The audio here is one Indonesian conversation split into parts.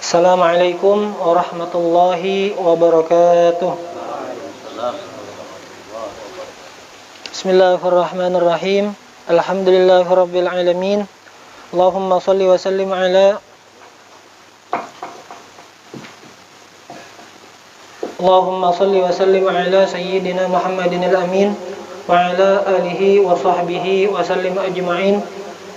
Assalamualaikum warahmatullahi wabarakatuh. Bismillahirrahmanirrahim. Alhamdulillahirabbil alamin. Allahumma shalli wa sallim ala sayyidina Muhammadin al-amin wa ala alihi wa sahbihi wa sallim ajma'in.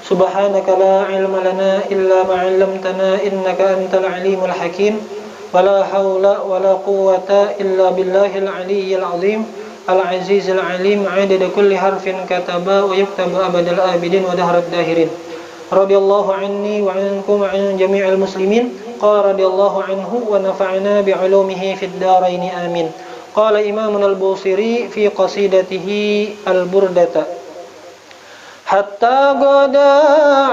Subhanaka la ilma lana illa ma 'allamtana innaka antal alimul hakim. Wala haula wala quwwata illa billahil aliyyil azim al-azizil alim 'adada kulli harfin kataba wa yuktabu abadal abidin wa dahrad dahirin. Radiyallahu anni wa ankum wa an jami'il muslimin. Qala radiyallahu anhu wa nafa'na bi'ulumihi fid dharain amin. Qala Imam al-Busiri fi qasidatihi al-Burdata, hatta gada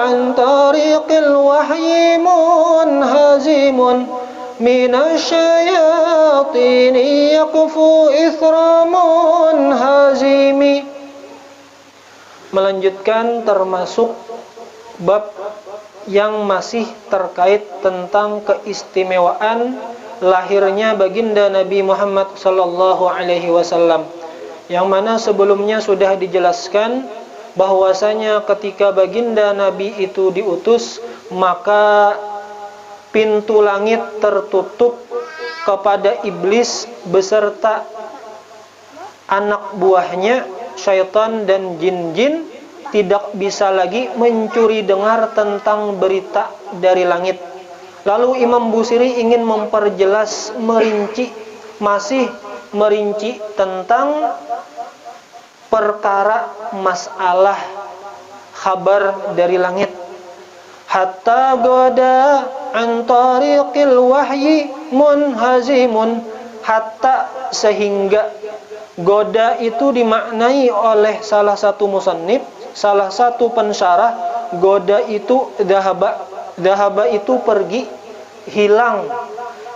an tariqil wahyi munhazimun minasyayatin yaqfu ithra munhazimi. Melanjutkan termasuk bab yang masih terkait tentang keistimewaan lahirnya baginda Nabi Muhammad sallallahu alaihi wasallam, yang mana sebelumnya sudah dijelaskan bahwasanya ketika baginda Nabi itu diutus, maka pintu langit tertutup kepada iblis beserta anak buahnya, syaitan dan jin-jin, tidak bisa lagi mencuri dengar tentang berita dari langit. Lalu Imam Busiri ingin memperjelas, masih merinci tentang perkara masalah kabar dari langit. Hatta goda an tariqil wahyi munhazimun, hatta sehingga. Goda itu dimaknai oleh salah satu musannif, salah satu pensyarah. Goda itu dhahaba itu pergi, hilang.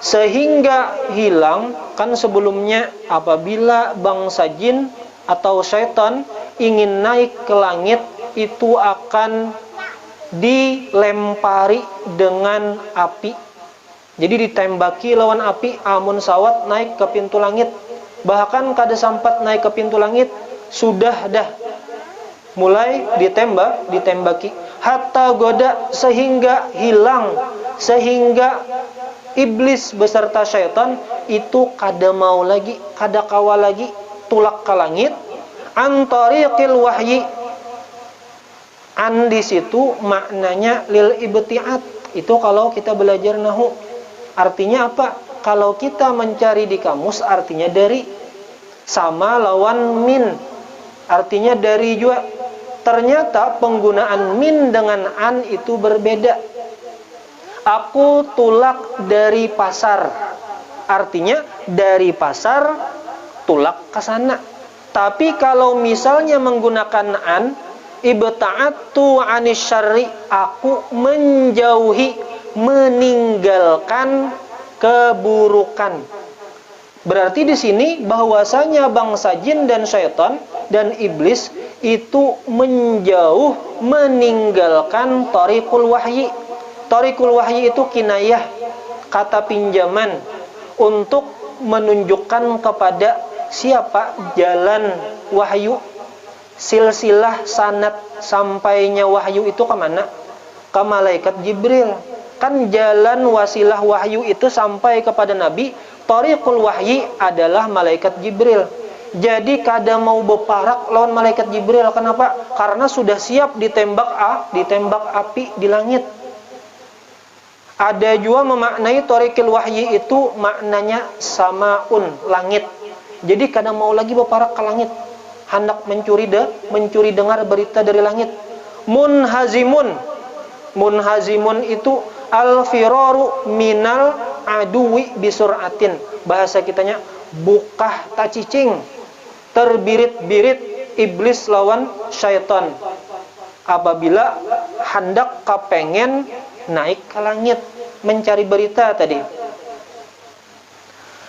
Sehingga hilang, kan sebelumnya apabila bangsa jin atau syaitan ingin naik ke langit, itu akan dilempari dengan api. Jadi ditembaki lawan api, amun sawat naik ke pintu langit. Bahkan kada sempat naik ke pintu langit, sudah dah mulai ditembaki. Hatta goda, sehingga hilang, sehingga iblis beserta syaitan itu kada mau lagi, kada kawal lagi tulak ke langit. An tariqil wahyi, an di situ maknanya lil ibtiat. Itu kalau kita belajar nahwu, artinya apa? Kalau kita mencari di kamus, artinya dari, sama lawan min, artinya dari juga. Ternyata penggunaan min dengan an itu berbeda. Aku tulak dari pasar, artinya dari pasar tulak ke sana. Tapi kalau misalnya menggunakan an, ibta'attu 'anis syarri, aku menjauhi, meninggalkan keburukan. Berarti di sini bahwasanya bangsa jin dan syaitan dan iblis itu menjauh, meninggalkan tariqul wahyi. Tariqul wahyi itu kinayah, kata pinjaman untuk menunjukkan kepada siapa jalan wahyu, silsilah sanad sampainya wahyu itu kemana? Ke malaikat Jibril. Kan jalan wasilah wahyu itu sampai kepada Nabi, tariqul wahyi adalah malaikat Jibril. Jadi kada mau beparak lawan malaikat Jibril. Kenapa? Karena sudah siap ditembak api di langit. Ada juga memaknai tariqul wahyi itu maknanya samaun, langit. Jadi kada mau lagi beparak ke langit, hendak mencuri dengar berita dari langit. Munhazimun itu al-firaru minal aduwi bisur'atin. Bahasa kitanya bukah tak cicing, terbirit-birit iblis lawan syaitan apabila hendak kepengen naik ke langit mencari berita tadi.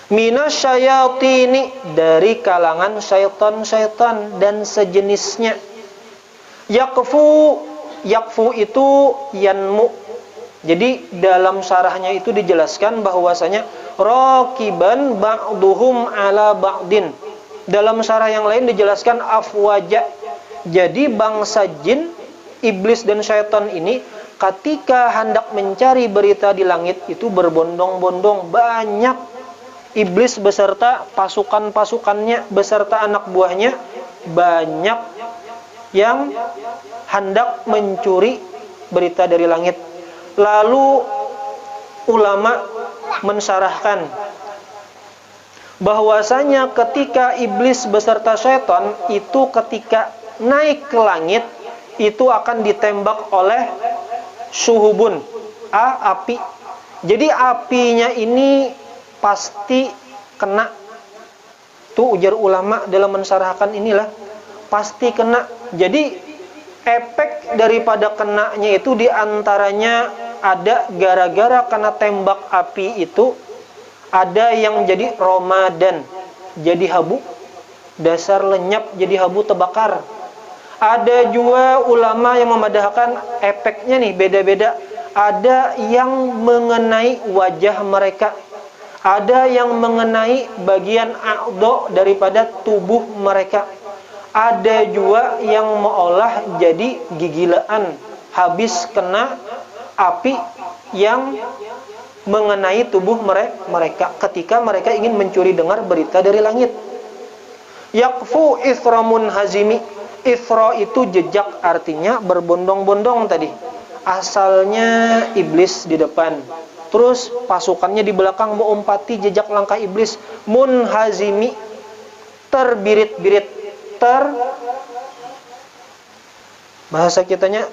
Minasyayatini, dari kalangan syaitan-syaitan dan sejenisnya. Yakfu itu yanmu. Jadi dalam syarahnya itu dijelaskan bahwasanya raqiban ba'duhum ala ba'din. Dalam syarah yang lain dijelaskan afwaja. Jadi bangsa jin, iblis dan syaitan ini ketika hendak mencari berita di langit itu berbondong-bondong, banyak. Iblis beserta pasukan-pasukannya beserta anak buahnya banyak yang hendak mencuri berita dari langit. Lalu ulama mensyarahkan bahwasanya ketika iblis beserta syaitan itu ketika naik ke langit itu akan ditembak oleh syuhubun, api. Jadi apinya ini pasti kena. Tuh ujar ulama dalam mensyarahkan inilah pasti kena. Jadi efek daripada kenanya itu diantaranya ada gara-gara kena tembak api itu ada yang jadi Ramadan, jadi habu, dasar lenyap jadi habu terbakar. Ada juga ulama yang memadahkan efeknya nih beda-beda. Ada yang mengenai wajah mereka, ada yang mengenai bagian a'dha daripada tubuh mereka. Ada juga yang meolah jadi gigilaan, habis kena api yang mengenai tubuh mereka ketika mereka ingin mencuri dengar berita dari langit. Yakfu ithramun hazimi. Ithra itu jejak, artinya berbondong-bondong tadi. Asalnya iblis di depan, terus pasukannya di belakang mengumpati jejak langkah iblis. Munhazimi, terbirit-birit, bahasa kitanya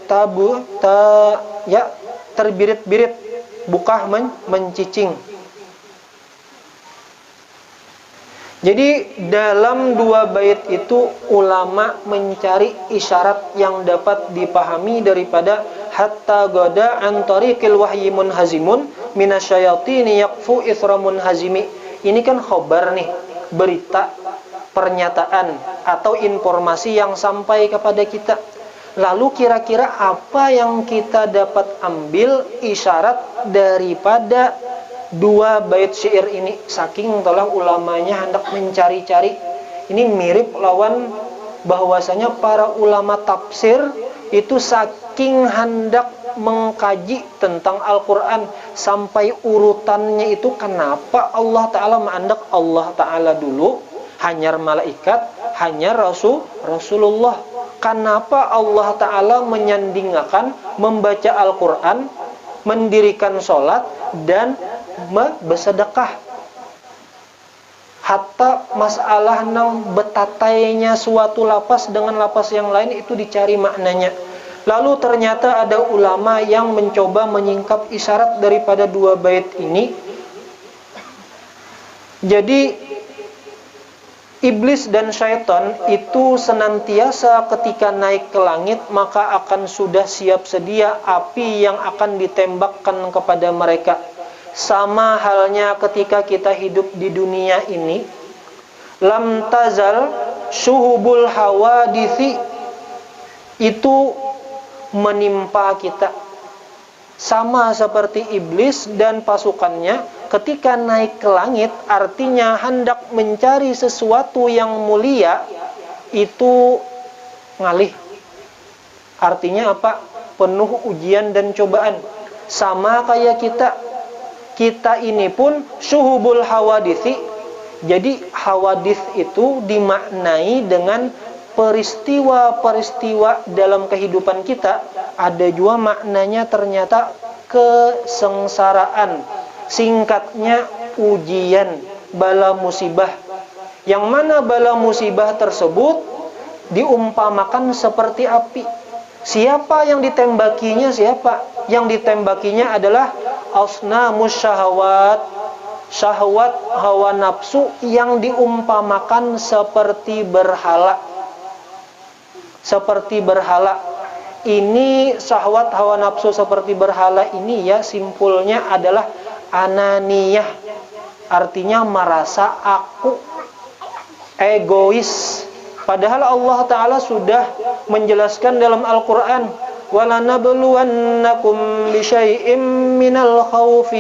terbirit-birit, bukah mencicing. Jadi dalam dua bait itu ulama mencari isyarat yang dapat dipahami daripada hatta goda an tariqil wahyi munhazimun minasyayatini yakfu ithramun hazimi. Ini kan khobar nih, berita, pernyataan atau informasi yang sampai kepada kita. Lalu kira-kira apa yang kita dapat ambil isyarat daripada dua bait syair ini? Saking telah ulamanya hendak mencari-cari. Ini mirip lawan bahwasanya para ulama tafsir itu saking hendak mengkaji tentang Al-Quran sampai urutannya itu kenapa Allah Ta'ala mengandak Allah Ta'ala dulu, hanyar malaikat, hanyar Rasulullah. Kenapa Allah Ta'ala menyandingakan membaca Al-Quran, mendirikan sholat, dan bersedekah. Hatta masalah nang betatainya suatu lapas dengan lapas yang lain itu dicari maknanya. Lalu ternyata ada ulama yang mencoba menyingkap isyarat daripada dua bait ini. Jadi iblis dan syaitan itu senantiasa ketika naik ke langit maka akan sudah siap sedia api yang akan ditembakkan kepada mereka. Sama halnya ketika kita hidup di dunia ini, lam tazal syuhubul hawadithi itu menimpa kita. Sama seperti iblis dan pasukannya ketika naik ke langit, artinya hendak mencari sesuatu yang mulia, itu ngalih. Artinya apa? Penuh ujian dan cobaan. Sama kayak kita ini pun syuhubul hawadithi. Jadi hawadith itu dimaknai dengan peristiwa-peristiwa dalam kehidupan kita. Ada juga maknanya ternyata kesengsaraan. Singkatnya ujian, bala musibah. Yang mana bala musibah tersebut diumpamakan seperti api. Siapa yang ditembakinya? Siapa? Yang ditembakinya adalah asnamus syahwat, syahwat hawa nafsu yang diumpamakan seperti berhala. Seperti berhala. Ini syahwat hawa nafsu seperti berhala ini ya simpulnya adalah ananiyah. Artinya merasa aku, egois. Padahal Allah Ta'ala sudah menjelaskan dalam Al-Quran, وَلَنَبْلُوَنَّكُمْ بِشَيْءٍ مِّنَ الْخَوْفِ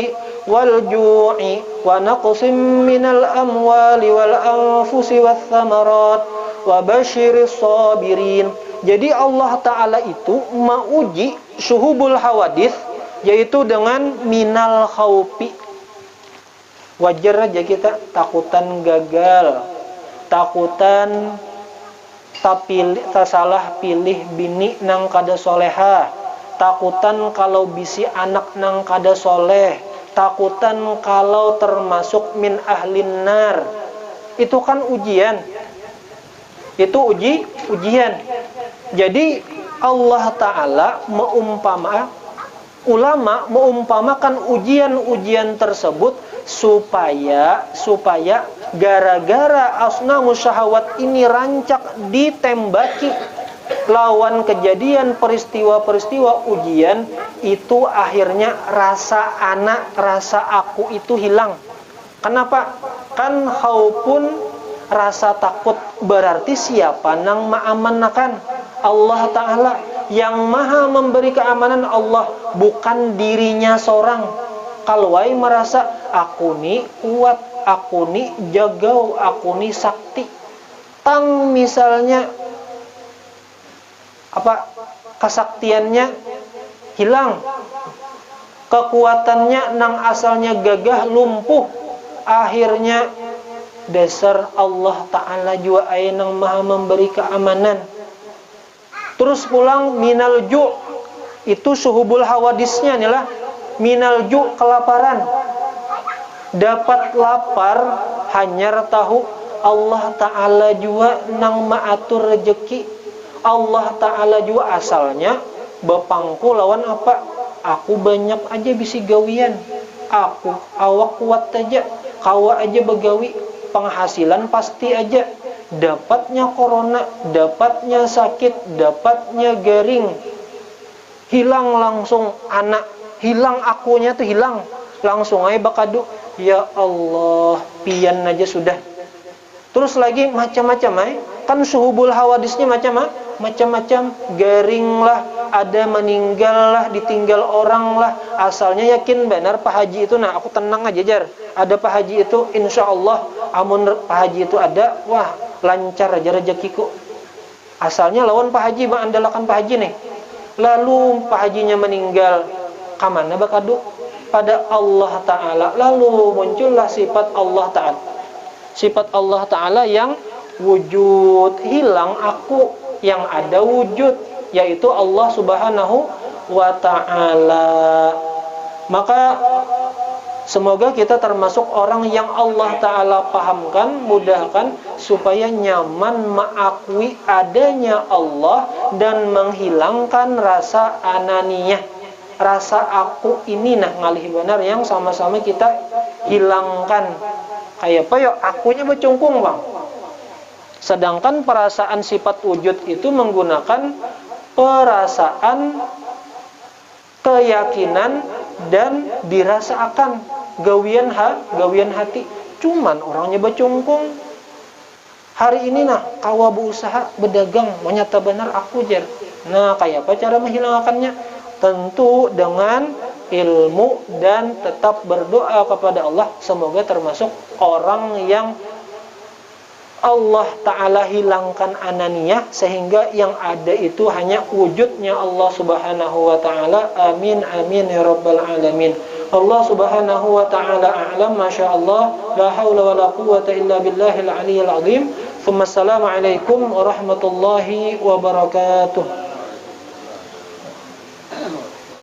وَالْجُوعِ وَنَقْصٍ مِّنَ الْأَمْوَالِ وَالْأَنفُسِ وَالثَّمَرَاتِ وَبَشِّرِ الصَّابِرِينَ. Jadi Allah Ta'ala itu mauji syuhubul hawadith, yaitu dengan minal khaufi. Wajar aja kita takutan gagal, takutan salah pilih bini nang kada soleha, takutan kalau bisi anak nang kada soleh, takutan kalau termasuk min ahlin nar. Itu kan ujian. Itu ujian. Jadi Allah Ta'ala ulama mengumpamakan ujian-ujian tersebut supaya gara-gara asnamu syahwat ini rancak ditembaki lawan kejadian peristiwa-peristiwa ujian itu, akhirnya rasa anak, rasa aku itu hilang. Kenapa? Kan khaufun, rasa takut, berarti siapa nang ma'amanakan? Allah Ta'ala. Yang maha memberi keamanan Allah, bukan dirinya seorang. Kalau merasa aku ni kuat, aku ni jagau, aku ni sakti, tang misalnya kesaktiannya hilang, kekuatannya nang asalnya gagah lumpuh, akhirnya dasar Allah Ta'ala jua nang maha memberi keamanan. Terus pulang minal ju', itu suhubul hawadisnya inilah minal ju', kelaparan. Dapat lapar, hanya tahu Allah Ta'ala jua nang maatur rezeki. Allah Ta'ala jua asalnya bepangku lawan apa? Aku banyak aja bisi gawian, aku awak kuat aja, kawa aja begawi, penghasilan pasti aja. Dapatnya corona, dapatnya sakit, dapatnya garing, hilang langsung anak, hilang akunya tuh hilang, langsung aja bakadu, ya Allah, pian aja sudah. Terus lagi macam-macam kan suhubul hawadisnya macam-macam, garing lah, ada meninggal lah, ditinggal orang lah. Asalnya yakin benar Pak Haji itu, nah aku tenang aja jar, ada Pak Haji itu, insya Allah amun Pak Haji itu ada, wah lancar aja rezekiku. Asalnya lawan Pak Haji, mengandalkan Pak Haji nih. Lalu Pak Hajinya meninggal, kamana bakadu? Pada Allah Ta'ala. Lalu muncullah sifat Allah Ta'ala. Sifat Allah Ta'ala yang wujud, hilang aku, yang ada wujud, yaitu Allah Subhanahu wa Ta'ala. Maka semoga kita termasuk orang yang Allah Ta'ala pahamkan, mudahkan, supaya nyaman mengakui adanya Allah dan menghilangkan rasa ananiyah, rasa aku ini nah ngalih benar yang sama-sama kita hilangkan. Kayak apa ya, akunya bercungkung bang. Sedangkan perasaan sifat wujud itu menggunakan perasaan, keyakinan, dan dirasakan gawian hati. Cuman orangnya bercungkung. Hari ini nah kawa berusaha berdagang, menyata benar aku jar. Nah kayak apa cara menghilangkannya? Tentu dengan ilmu dan tetap berdoa kepada Allah. Semoga termasuk orang yang Allah Ta'ala hilangkan ananiyah, sehingga yang ada itu hanya wujudnya Allah Subhanahu wa Ta'ala. Amin amin ya rabbal alamin. Allah Subhanahu wa Ta'ala a'lam. Masyaallah, la haula wa la quwwata illa billahil aliyyil azim. Assalamualaikum warahmatullahi wabarakatuh.